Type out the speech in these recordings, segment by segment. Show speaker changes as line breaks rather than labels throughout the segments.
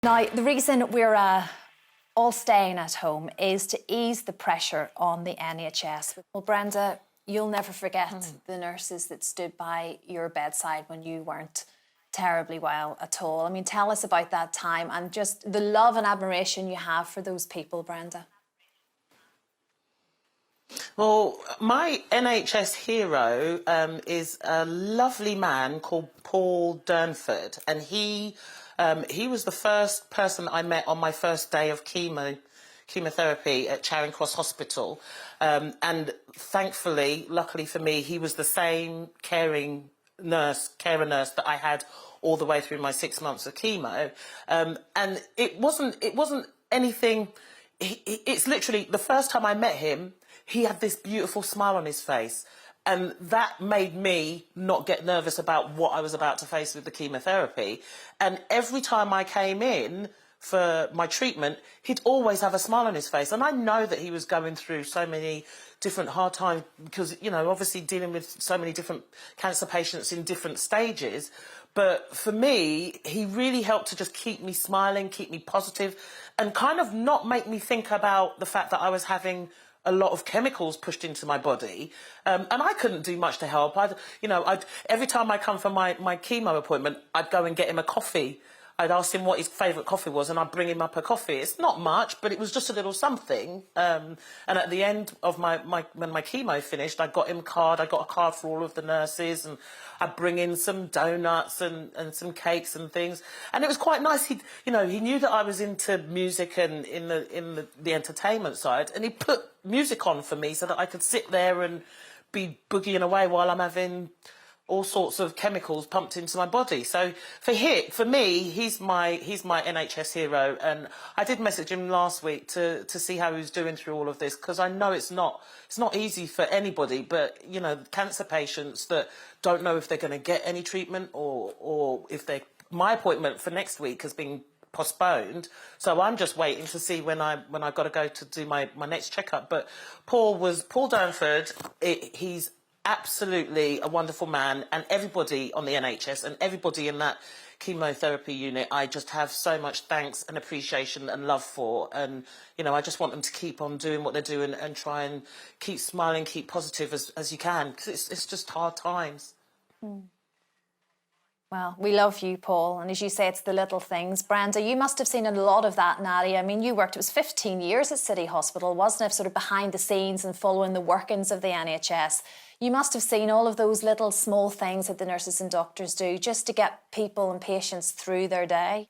Now, the reason we're all staying at home is to ease the pressure on the NHS. Well, Brenda, you'll never forget the nurses that stood by your bedside when you weren't terribly well at all. I mean, tell us about that time and just the love and admiration you have for those people, Brenda.
Well, my NHS hero is a lovely man called Paul Durnford, and he was the first person I met on my first day of chemotherapy at Charing Cross Hospital, and thankfully, luckily for me, he was the same carer nurse that I had all the way through my 6 months of chemo, and it wasn't anything. It's literally the first time I met him. He had this beautiful smile on his face, and that made me not get nervous about what I was about to face with the chemotherapy. And every time I came in for my treatment, he'd always have a smile on his face. And I know that he was going through so many different hard times because, you know, obviously dealing with so many different cancer patients in different stages. But for me, he really helped to just keep me smiling, keep me positive, and kind of not make me think about the fact that I was having a lot of chemicals pushed into my body, and I couldn't do much to help. Every time I come for my chemo appointment, I'd go and get him a coffee. I'd ask him what his favourite coffee was, and I'd bring him up a coffee. It's not much, but it was just a little something. And at the end of when my chemo finished, I got him a card. I got a card for all of the nurses, and I'd bring in some donuts and some cakes and things. And it was quite nice. He knew that I was into music and in the entertainment side, and he put music on for me so that I could sit there and be boogieing away while I'm having all sorts of chemicals pumped into my body. So for me, he's my NHS hero, and I did message him last week to see how he was doing through all of this, because I know it's not easy for anybody, but you know, cancer patients that don't know if they're going to get any treatment or if my appointment for next week has been postponed, so I'm just waiting to see when I've got to go to do my next checkup. But Paul Durnford, he's absolutely a wonderful man, and everybody on the NHS and everybody in that chemotherapy unit, I just have so much thanks and appreciation and love for. And you know, I just want them to keep on doing what they're doing and try and keep smiling, keep positive as you can, because it's just hard times.
Well, we love you, Paul, and as you say, it's the little things. Brenda, you must have seen a lot of that, Nadia. I mean, it was 15 years at City Hospital, wasn't it, sort of behind the scenes and following the workings of the NHS. You must have seen all of those little small things that the nurses and doctors do just to get people and patients through their day.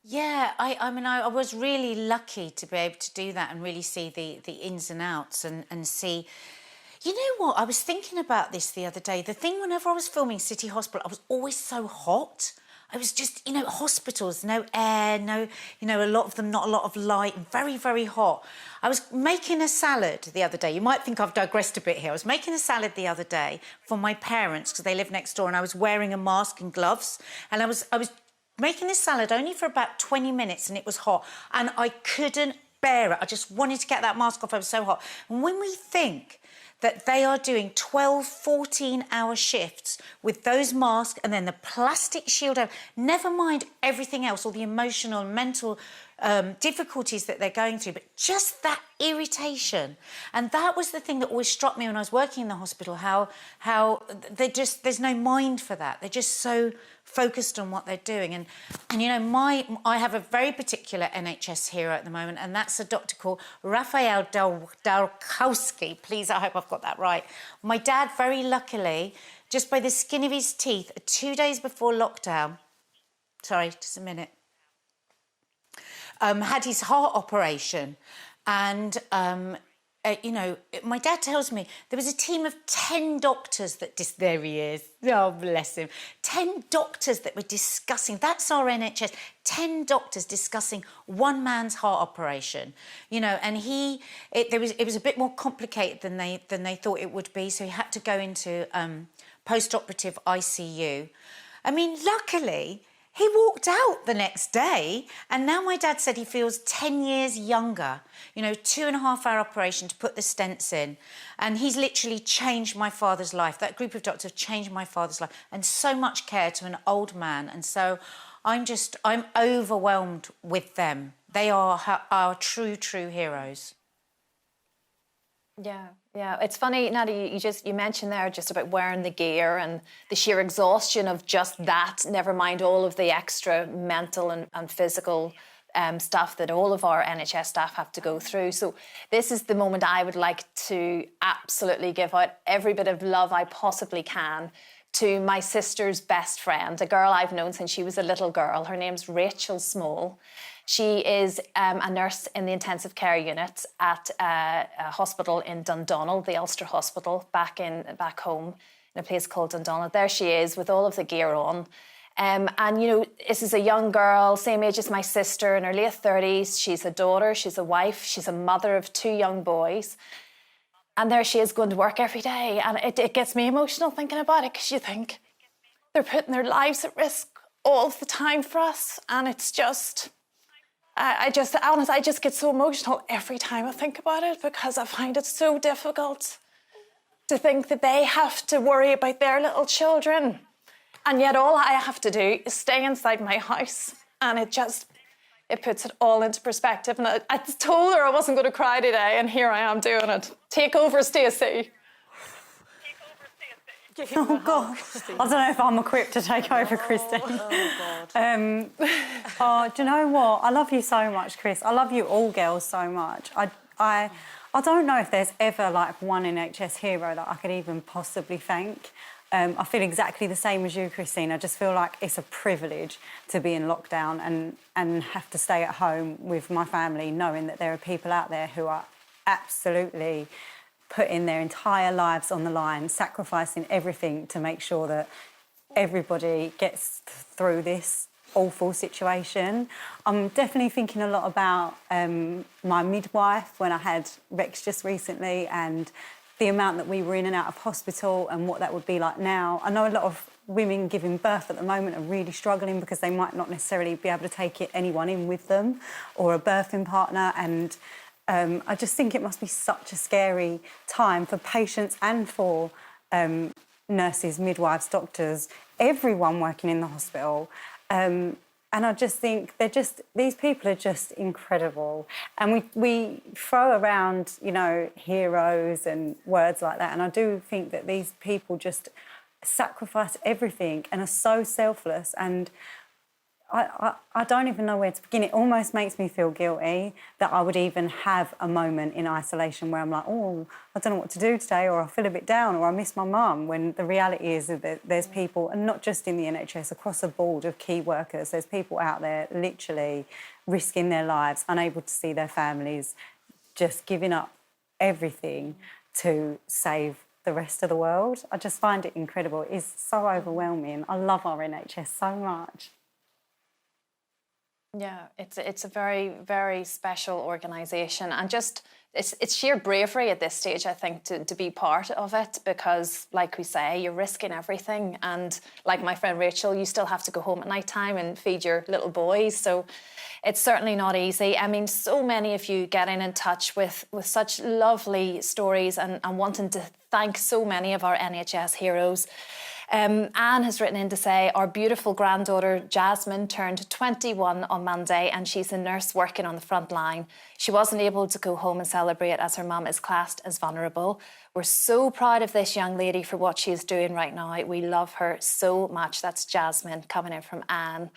Yeah, I mean, I was really lucky to be able to do that and really see the ins and outs and see. You know what? I was thinking about this the other day. The thing, whenever I was filming City Hospital, I was always so hot. I was just, you know, hospitals, no air, no, you know, a lot of them, not a lot of light, very, very hot. I was making a salad the other day. You might think I've digressed a bit here. I was making a salad the other day for my parents because they live next door, and I was wearing a mask and gloves, and I was making this salad only for about 20 minutes, and it was hot, and I couldn't bear it. I just wanted to get that mask off. I was so hot. And when we think that they are doing 12, 14-hour shifts with those masks and then the plastic shield over, never mind everything else, all the emotional and mental difficulties that they're going through, but just that irritation. And that was the thing that always struck me when I was working in the hospital, how there's no mind for that. They're just so focused on what they're doing. And you know, I have a very particular NHS hero at the moment, and that's a doctor called Raphael Dalkowski. Please, I hope I've got that right. My dad, very luckily, just by the skin of his teeth, 2 days before lockdown, sorry, just a minute, had his heart operation. And you know, my dad tells me there was a team of 10 doctors that there he is. Oh, bless him. 10 doctors that were discussing, that's our NHS, 10 doctors discussing one man's heart operation. You know, and it was a bit more complicated than they thought it would be, so he had to go into post-operative ICU. I mean, luckily, he walked out the next day, and now my dad said he feels 10 years younger. You know, 2.5-hour operation to put the stents in. And he's literally changed my father's life. That group of doctors have changed my father's life. And so much care to an old man. And so I'm overwhelmed with them. They are our true heroes.
Yeah, yeah. It's funny, Nadia, you mentioned there just about wearing the gear and the sheer exhaustion of just that, never mind all of the extra mental and physical stuff that all of our NHS staff have to go through. So this is the moment I would like to absolutely give out every bit of love I possibly can to my sister's best friend, a girl I've known since she was a little girl. Her name's Rachel Small. She is a nurse in the intensive care unit at a hospital in Dundonald, the Ulster Hospital, back home in a place called Dundonald. There she is with all of the gear on. And, you know, this is a young girl, same age as my sister, in her late 30s. She's a daughter, she's a wife, she's a mother of 2 young boys. And there she is going to work every day. And it gets me emotional thinking about it, because you think they're putting their lives at risk all of the time for us. And it's just, I just get so emotional every time I think about it, because I find it so difficult to think that they have to worry about their little children. And yet all I have to do is stay inside my house. And it puts it all into perspective. And I told her I wasn't going to cry today, and here I am doing it. Take over, Stacey.
Oh, God. I don't know if I'm equipped to take over, Christine.
Oh, God.
Do you know what? I love you so much, Chris. I love you all girls so much. I don't know if there's ever, like, one NHS hero that I could even possibly thank. I feel exactly the same as you, Christine. I just feel like it's a privilege to be in lockdown and have to stay at home with my family, knowing that there are people out there who are absolutely putting their entire lives on the line, sacrificing everything to make sure that everybody gets through this awful situation. I'm definitely thinking a lot about my midwife when I had Rex just recently, and the amount that we were in and out of hospital and what that would be like now. I know a lot of women giving birth at the moment are really struggling because they might not necessarily be able to take anyone in with them or a birthing partner. And I just think it must be such a scary time for patients and for nurses, midwives, doctors, everyone working in the hospital. And I just think these people are just incredible. And we throw around, you know, heroes and words like that. And I do think that these people just sacrifice everything and are so selfless. And I don't even know where to begin. It almost makes me feel guilty that I would even have a moment in isolation where I'm like, oh, I don't know what to do today, or I feel a bit down, or I miss my mum, when the reality is that there's people, and not just in the NHS, across the board of key workers, there's people out there literally risking their lives, unable to see their families, just giving up everything to save the rest of the world. I just find it incredible. It is so overwhelming. I love our NHS so much.
Yeah, it's a very, very special organisation, and just it's sheer bravery at this stage, I think, to be part of it, because, like we say, you're risking everything, and like my friend Rachel, you still have to go home at night time and feed your little boys, so it's certainly not easy. I mean, so many of you getting in touch with such lovely stories and wanting to thank so many of our NHS heroes. Anne has written in to say our beautiful granddaughter Jasmine turned 21 on Monday, and she's a nurse working on the front line. She wasn't able to go home and celebrate as her mum is classed as vulnerable. We're so proud of this young lady for what she is doing right now. We love her so much. That's Jasmine coming in from Anne.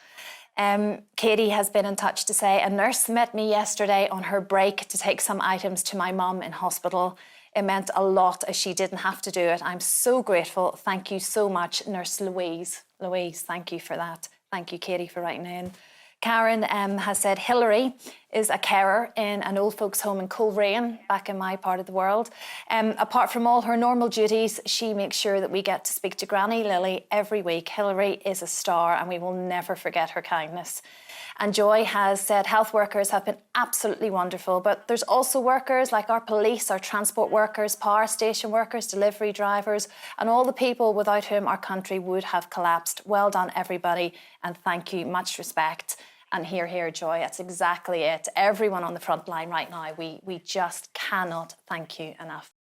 Katie has been in touch to say a nurse met me yesterday on her break to take some items to my mum in hospital. It meant a lot as she didn't have to do it. I'm so grateful. Thank you so much, Nurse Louise. Louise, thank you for that. Thank you, Katie, for writing in. Karen has said Hilary is a carer in an old folks' home in Coleraine, back in my part of the world. Apart from all her normal duties, she makes sure that we get to speak to Granny Lily every week. Hilary is a star, and we will never forget her kindness. And Joy has said health workers have been absolutely wonderful, but there's also workers like our police, our transport workers, power station workers, delivery drivers, and all the people without whom our country would have collapsed. Well done, everybody, and thank you. Much respect. And hear, Joy. That's exactly it. Everyone on the front line right now, we just cannot thank you enough.